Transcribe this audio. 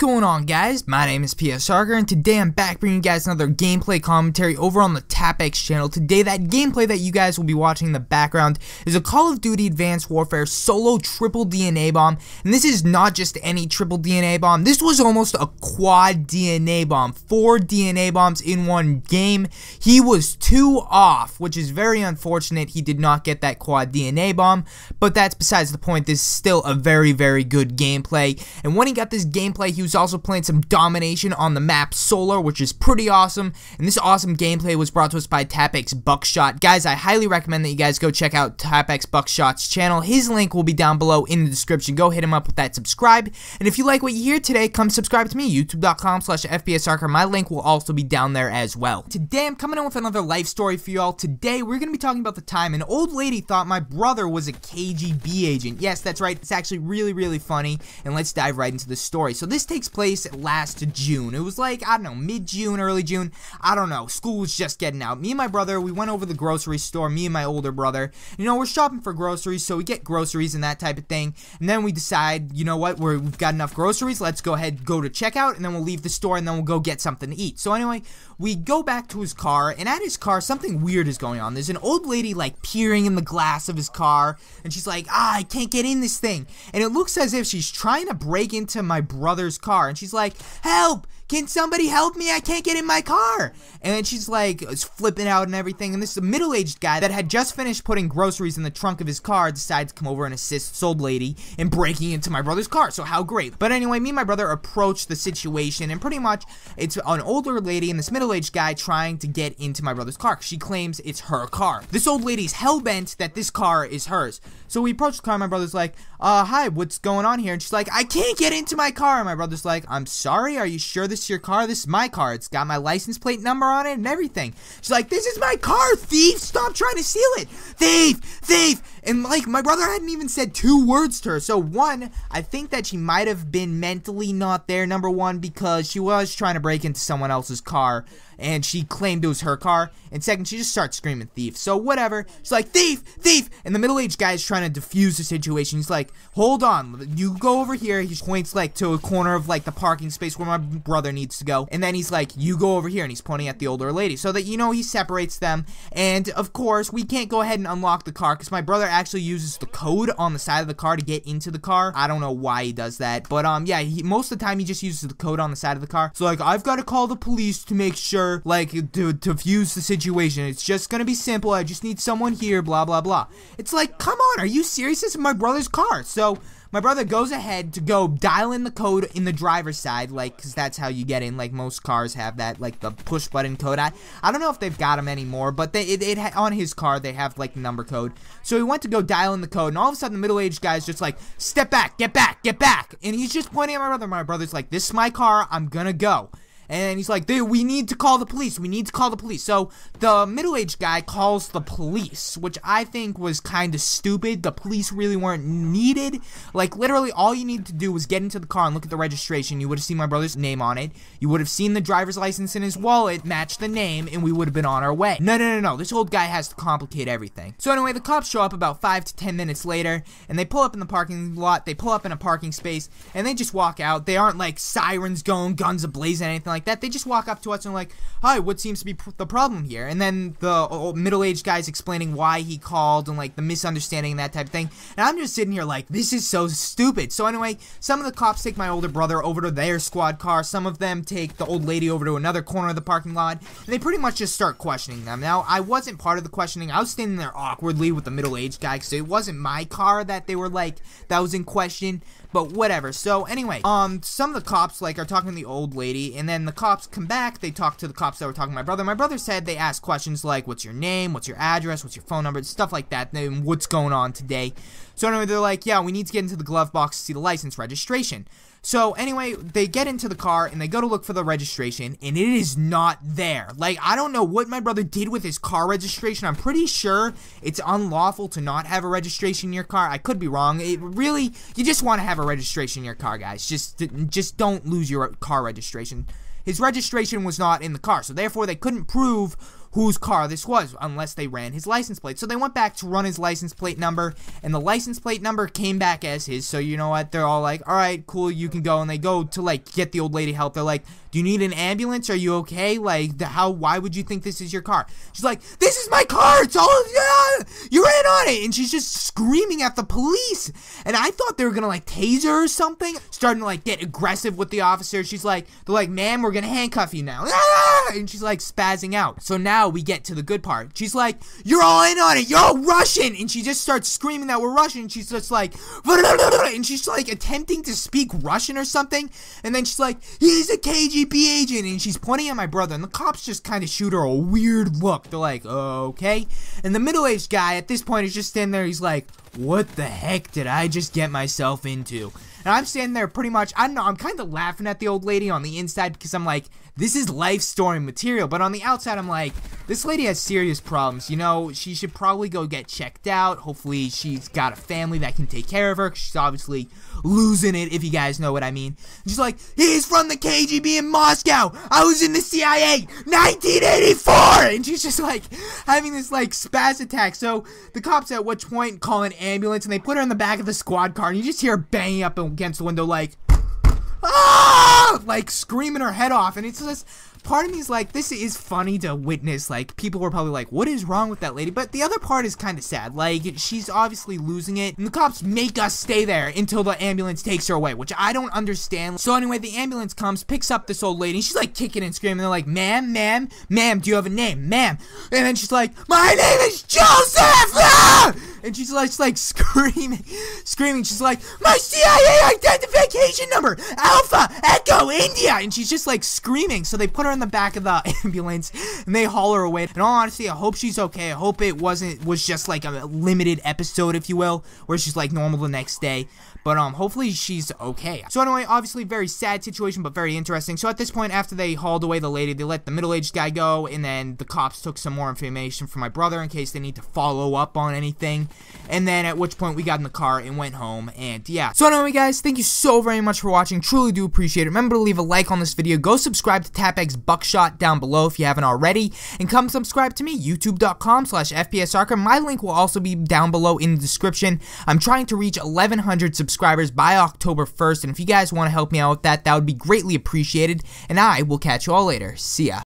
going on, guys? My name is PS Sarker, and today I'm back bringing you guys another gameplay commentary over on the TapX channel. Today, that gameplay that you guys will be watching in the background is a Call of Duty Advanced Warfare solo triple DNA bomb, and this is not just any triple DNA bomb. This was almost a quad DNA bomb, 4 DNA bombs in one game. He was 2 off, which is very unfortunate. He did not get that quad DNA bomb, but that's besides the point. This is still a very, very good gameplay, and when he got this gameplay, he was also playing some domination on the map Solar, which is pretty awesome, and this awesome gameplay was brought to us by TapX Buckshot. Guys, I highly recommend that you guys go check out TapX Buckshot's channel. His link will be down below in the description. Go hit him up with that subscribe, and if you like what you hear today, come subscribe to me, youtube.com/FPSSarker. My link will also be down there as well. Today, I'm coming in with another life story for y'all. Today, we're going to be talking about the time an old lady thought my brother was a KGB agent. Yes, that's right. It's actually really, really funny, and let's dive right into the story. So this takes place last June. It was like, I don't know, mid-June, early June. I don't know. School was just getting out. Me and my brother, we went over to the grocery store, me and my older brother. You know, we're shopping for groceries, so we get groceries and that type of thing. And then we decide, you know what, we've got enough groceries. Let's go ahead, go to checkout, and then we'll leave the store, and then we'll go get something to eat. So anyway, we go back to his car, and at his car, something weird is going on. There's an old lady, like, peering in the glass of his car, and she's like, I can't get in this thing. And it looks as if she's trying to break into my brother's car, and she's like, help! Can somebody help me? I can't get in my car. And then she's like flipping out and everything. And this is a middle-aged guy that had just finished putting groceries in the trunk of his car, decided to come over and assist this old lady in breaking into my brother's car. So how great. But anyway, me and my brother approached the situation, and pretty much it's an older lady and this middle-aged guy trying to get into my brother's car. She claims it's her car. This old lady's hell-bent that this car is hers. So we approach the car, and my brother's like, hi, what's going on here? And she's like, I can't get into my car. And my brother's like, I'm sorry, are you sure this is your car? This is my car. It's got my license plate number on it and everything. She's like, this is my car, thief! Stop trying to steal it! Thief! Thief! And like, my brother hadn't even said 2 words to her. So one, I think that she might have been mentally not there, number one, because she was trying to break into someone else's car, and she claimed it was her car. And second, she just starts screaming thief. So whatever. She's like, thief! Thief! And the middle-aged guy is trying to defuse the situation. He's like, hold on, you go over here. He points like to a corner of like the parking space where my brother needs to go. And then he's like, you go over here. And he's pointing at the older lady. So that, you know, he separates them. And of course, we can't go ahead and unlock the car because my brother actually uses the code on the side of the car to get into the car. I don't know why he does that. But yeah, most of the time he just uses the code on the side of the car. So like, I've got to call the police to make sure, like, to defuse the situation. It's just gonna be simple. I just need someone here, blah blah blah. It's like, come on, are you serious? This is my brother's car. So my brother goes ahead to go dial in the code in the driver's side, like, because that's how you get in. Like, most cars have that, like, the push button code. I don't know if they've got them anymore, but on his car they have like the number code. So he went to go dial in the code, and all of a sudden the middle-aged guy's just like, step back, get back, get back. And he's just pointing at my brother. My brother's like, this is my car, I'm gonna go. And he's like, we need to call the police. We need to call the police. So the middle-aged guy calls the police, which I think was kind of stupid. The police really weren't needed. Like, literally, all you need to do was get into the car and look at the registration. You would have seen my brother's name on it. You would have seen the driver's license in his wallet match the name, and we would have been on our way. No. This old guy has to complicate everything. So anyway, the cops show up about 5 to 10 minutes later, and they pull up in the parking lot. They pull up in a parking space, and they just walk out. They aren't like sirens going, guns ablazing, anything like that. They just walk up to us and like, hi, what seems to be the problem here? And then the middle-aged guy's explaining why he called and like the misunderstanding and that type of thing. And I'm just sitting here like, this is so stupid. So anyway, some of the cops take my older brother over to their squad car. Some of them take the old lady over to another corner of the parking lot. And they pretty much just start questioning them. Now, I wasn't part of the questioning. I was standing there awkwardly with the middle-aged guy because it wasn't my car that they were like, that was in question. But whatever. So anyway, some of the cops like are talking to the old lady, and then the cops come back. They talk to the cops that were talking to my brother. My brother said they asked questions like, what's your name, what's your address, what's your phone number, stuff like that, and what's going on today. So anyway, they're like, yeah, we need to get into the glove box to see the license registration. So anyway, they get into the car and they go to look for the registration, and it is not there. Like, I don't know what my brother did with his car registration. I'm pretty sure it's unlawful to not have a registration in your car. I could be wrong. It really, you just want to have a registration in your car, guys. Just don't lose your car registration. His registration was not in the car, so therefore they couldn't prove whose car this was, unless they ran his license plate. So they went back to run his license plate number, and the license plate number came back as his. So you know what? They're all like, all right, cool, you can go. And they go to like get the old lady help. They're like, do you need an ambulance? Are you okay? Like, why would you think this is your car? She's like, this is my car. It's all, yeah, you ran on it. And she's just screaming at the police. And I thought they were gonna like tase her or something. Starting to like get aggressive with the officer. She's like, they're like, ma'am, we're gonna handcuff you now. And she's like spazzing out. So now we get to the good part. She's like, you're all in on it. You're all Russian. And she just starts screaming that we're Russian. And she's just like, and she's like attempting to speak Russian or something. And then she's like, he's a KGB agent. And she's pointing at my brother. And the cops just kind of shoot her a weird look. They're like, okay. And the middle-aged guy at this point is just standing there. He's like, what the heck did I just get myself into? And I'm standing there pretty much, I don't know, I'm kind of laughing at the old lady on the inside because I'm like, this is life story material. But on the outside, I'm like, this lady has serious problems. You know, she should probably go get checked out. Hopefully, she's got a family that can take care of her. 'Cause she's obviously losing it, if you guys know what I mean. And she's like, he's from the KGB in Moscow. I was in the CIA, 1984. And she's just like having this like spaz attack. So the cops at which point call an ambulance and they put her in the back of the squad car. And you just hear her banging up against the window like, ah! Like screaming her head off. And it's just, part of me is like, this is funny to witness. Like, people were probably like, what is wrong with that lady? But the other part is kind of sad. Like, she's obviously losing it. And the cops make us stay there until the ambulance takes her away, which I don't understand. So anyway, the ambulance comes, picks up this old lady. And she's like kicking and screaming. They're like, ma'am, do you have a name? Ma'am. And then she's like, my name is Joseph! Ah! And she's like screaming. She's like, my CIA identification number, Alpha Echo India. And she's just like screaming. So they put her in the back of the ambulance and they haul her away. In all honesty, I hope she's okay. I hope it was just like a limited episode, if you will, where she's like normal the next day. But hopefully she's okay. So anyway, obviously very sad situation, but very interesting. So at this point, after they hauled away the lady, they let the middle-aged guy go, and then the cops took some more information from my brother in case they need to follow up on anything. And then at which point we got in the car and went home, and yeah. So anyway, guys, thank you so very much for watching. Truly do appreciate it. Remember to leave a like on this video. Go subscribe to TapX Buckshot down below if you haven't already, and come subscribe to me, youtube.com/FPSsoccer. My link will also be down below in the description. I'm trying to reach 1,100 subscribers by October 1st, and if you guys want to help me out with that, that would be greatly appreciated, and I will catch you all later. See ya.